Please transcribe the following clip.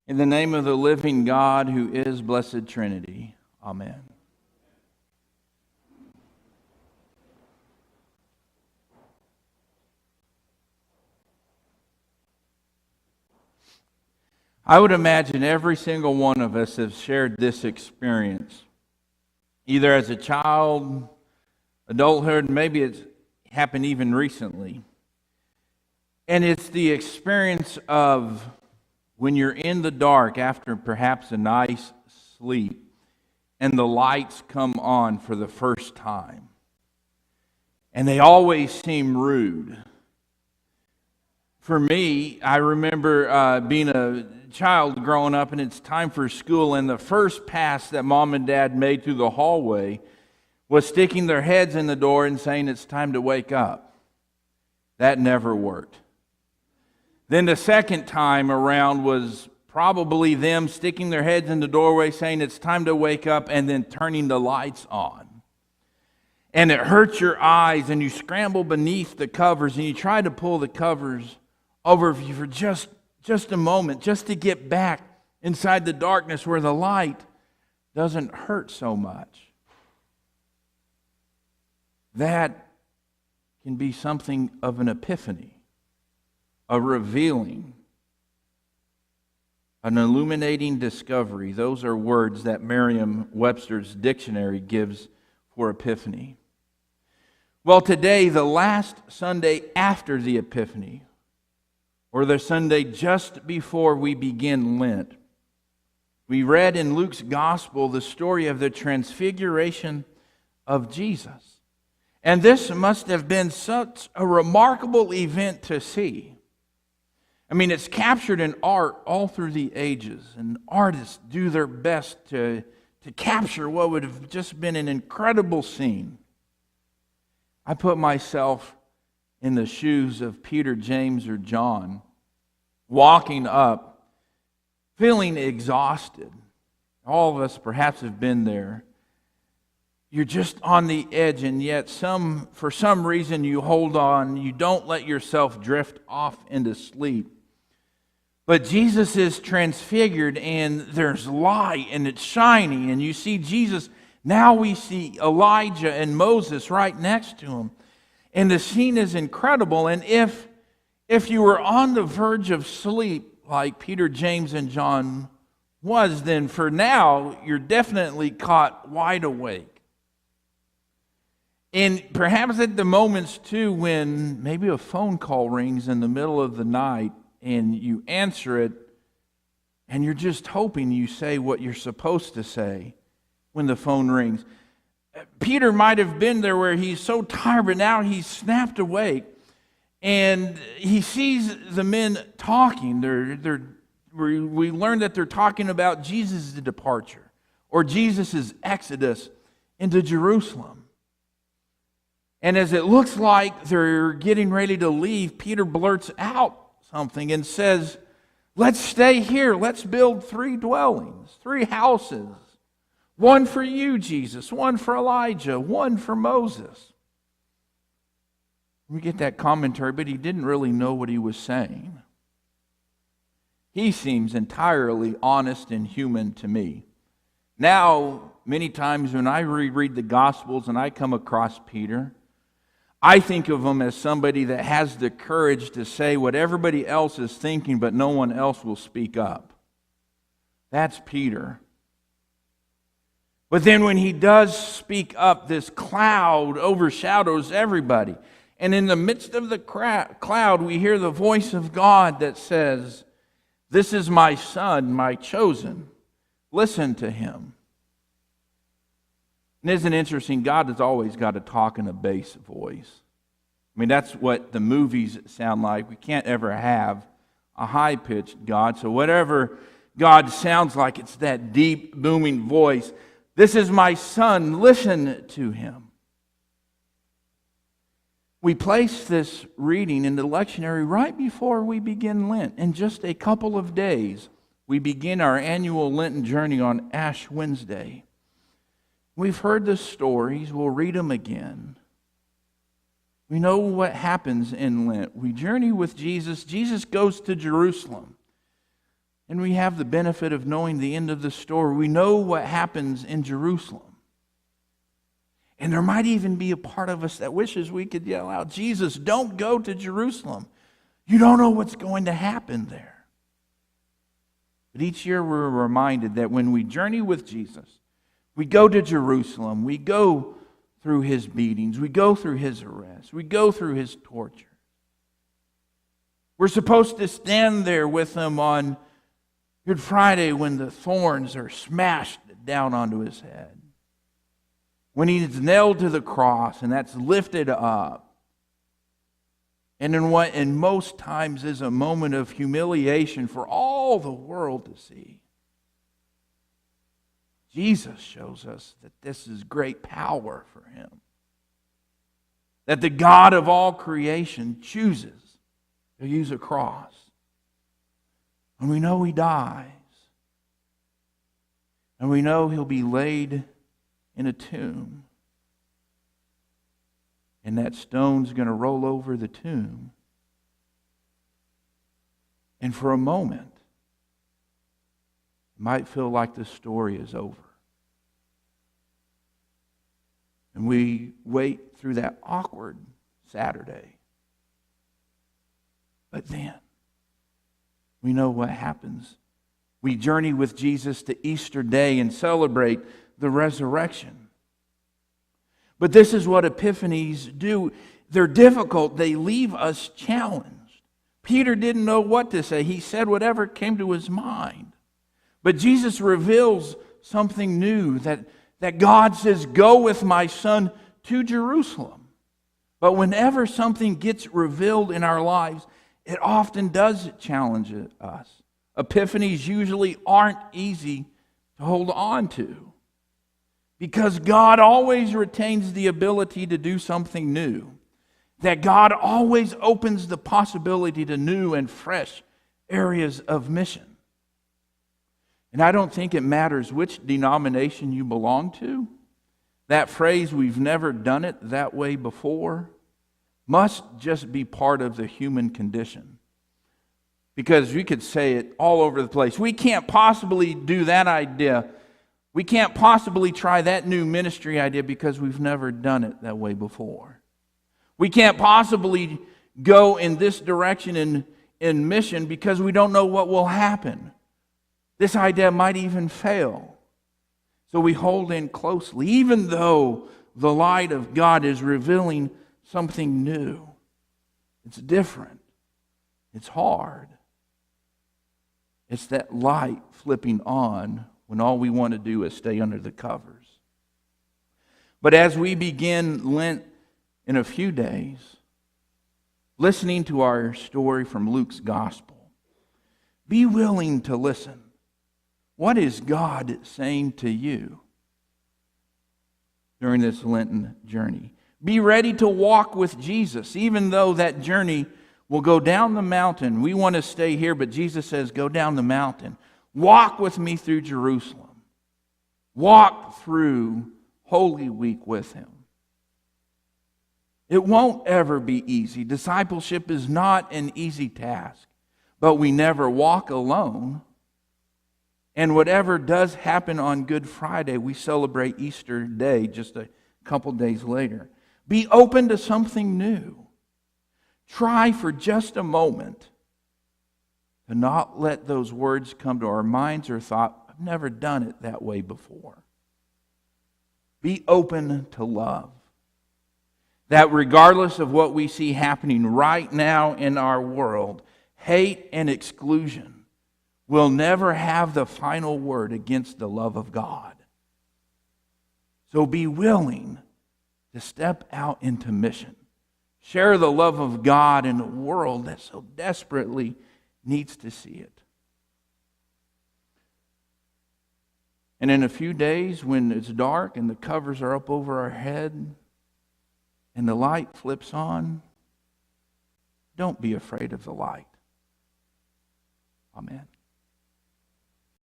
In the name of the living God, who is Blessed Trinity. Amen. I would imagine every single one of us has shared this experience, either as a child, adulthood, maybe it's happened even recently. And it's the experience of when you're in the dark after perhaps a nice sleep and the lights come on for the first time. And they always seem rude. For me, I remember being a child growing up and it's time for school, and the first pass that Mom and Dad made through the hallway was sticking their heads in the door and saying it's time to wake up. That never worked. Then the second time around was probably them sticking their heads in the doorway saying it's time to wake up and then turning the lights on. And it hurts your eyes and you scramble beneath the covers and you try to pull the covers over you for just a moment, just to get back inside the darkness where the light doesn't hurt so much. That can be something of an epiphany. A revealing, an illuminating discovery. Those are words that Merriam-Webster's dictionary gives for epiphany. Well, today, the last Sunday after the Epiphany, or the Sunday just before we begin Lent, we read in Luke's Gospel the story of the transfiguration of Jesus. And this must have been such a remarkable event to see. I mean, it's captured in art all through the ages, and artists do their best to capture what would have just been an incredible scene. I put myself in the shoes of Peter, James, or John, walking up, feeling exhausted. All of us perhaps have been there. You're just on the edge, and yet for some reason you hold on. You don't let yourself drift off into sleep. But Jesus is transfigured, and there's light, and it's shining, and you see Jesus. Now we see Elijah and Moses right next to him. And the scene is incredible. And if you were on the verge of sleep, like Peter, James, and John was, then for now, you're definitely caught wide awake. And perhaps at the moments, too, when maybe a phone call rings in the middle of the night, and you answer it, and you're just hoping you say what you're supposed to say when the phone rings. Peter might have been there where he's so tired, but now he's snapped awake, and he sees the men talking. We learn that they're talking about Jesus' departure, or Jesus' exodus into Jerusalem. And as it looks like they're getting ready to leave, Peter blurts out something and says, "Let's stay here. Let's build 3 dwellings, 3 houses. One for you, Jesus, one for Elijah, one for Moses." We get that commentary, but he didn't really know what he was saying. He seems entirely honest and human to me. Now, many times when I reread the Gospels and I come across Peter, I think of him as somebody that has the courage to say what everybody else is thinking, but no one else will speak up. That's Peter. But then when he does speak up, this cloud overshadows everybody. And in the midst of the cloud, we hear the voice of God that says, "This is my son, my chosen. Listen to him." And isn't it interesting? God has always got to talk in a bass voice. I mean, that's what the movies sound like. We can't ever have a high-pitched God. So whatever God sounds like, it's that deep, booming voice. "This is my son. Listen to him." We place this reading in the lectionary right before we begin Lent. In just a couple of days, we begin our annual Lenten journey on Ash Wednesday. We've heard the stories. We'll read them again. We know what happens in Lent. We journey with Jesus. Jesus goes to Jerusalem. and we have the benefit of knowing the end of the story. We know what happens in Jerusalem. And there might even be a part of us that wishes we could yell out, Jesus, don't go to Jerusalem. You don't know what's going to happen there. But each year we're reminded that when we journey with Jesus, we go to Jerusalem, we go through his beatings, we go through his arrest, we go through his torture. We're supposed to stand there with him on Good Friday when the thorns are smashed down onto his head. When he's nailed to the cross and that's lifted up. And in what in most times is a moment of humiliation for all the world to see. Jesus shows us that this is great power for him. That the God of all creation chooses to use a cross. And we know he dies. And we know he'll be laid in a tomb. And that stone's going to roll over the tomb. And for a moment, it might feel like the story is over. And we wait through that awkward Saturday. But then, we know what happens. We journey with Jesus to Easter Day and celebrate the resurrection. But this is what Epiphanies do. They're difficult. They leave us challenged. Peter didn't know what to say. He said whatever came to his mind. But Jesus reveals something new, that God says, go with my son to Jerusalem. But whenever something gets revealed in our lives, it often does challenge us. Epiphanies usually aren't easy to hold on to. Because God always retains the ability to do something new. That God always opens the possibility to new and fresh areas of mission. And I don't think it matters which denomination you belong to. That phrase, we've never done it that way before, must just be part of the human condition. Because we could say it all over the place. We can't possibly do that idea. We can't possibly try that new ministry idea because we've never done it that way before. We can't possibly go in this direction in mission because we don't know what will happen. This idea might even fail. So we hold in closely, even though the light of God is revealing something new. It's different. It's hard. It's that light flipping on when all we want to do is stay under the covers. But as we begin Lent in a few days, listening to our story from Luke's gospel, be willing to listen. What is God saying to you during this Lenten journey? Be ready to walk with Jesus, even though that journey will go down the mountain. We want to stay here, but Jesus says, go down the mountain. Walk with me through Jerusalem. Walk through Holy Week with him. It won't ever be easy. Discipleship is not an easy task, but we never walk alone. And whatever does happen on Good Friday, we celebrate Easter Day just a couple days later. Be open to something new. Try for just a moment to not let those words come to our minds or thought, I've never done it that way before. Be open to love. That regardless of what we see happening right now in our world, hate and exclusion will never have the final word against the love of God. So be willing to step out into mission. Share the love of God in a world that so desperately needs to see it. And in a few days, when it's dark and the covers are up over our head and the light flips on, don't be afraid of the light. Amen.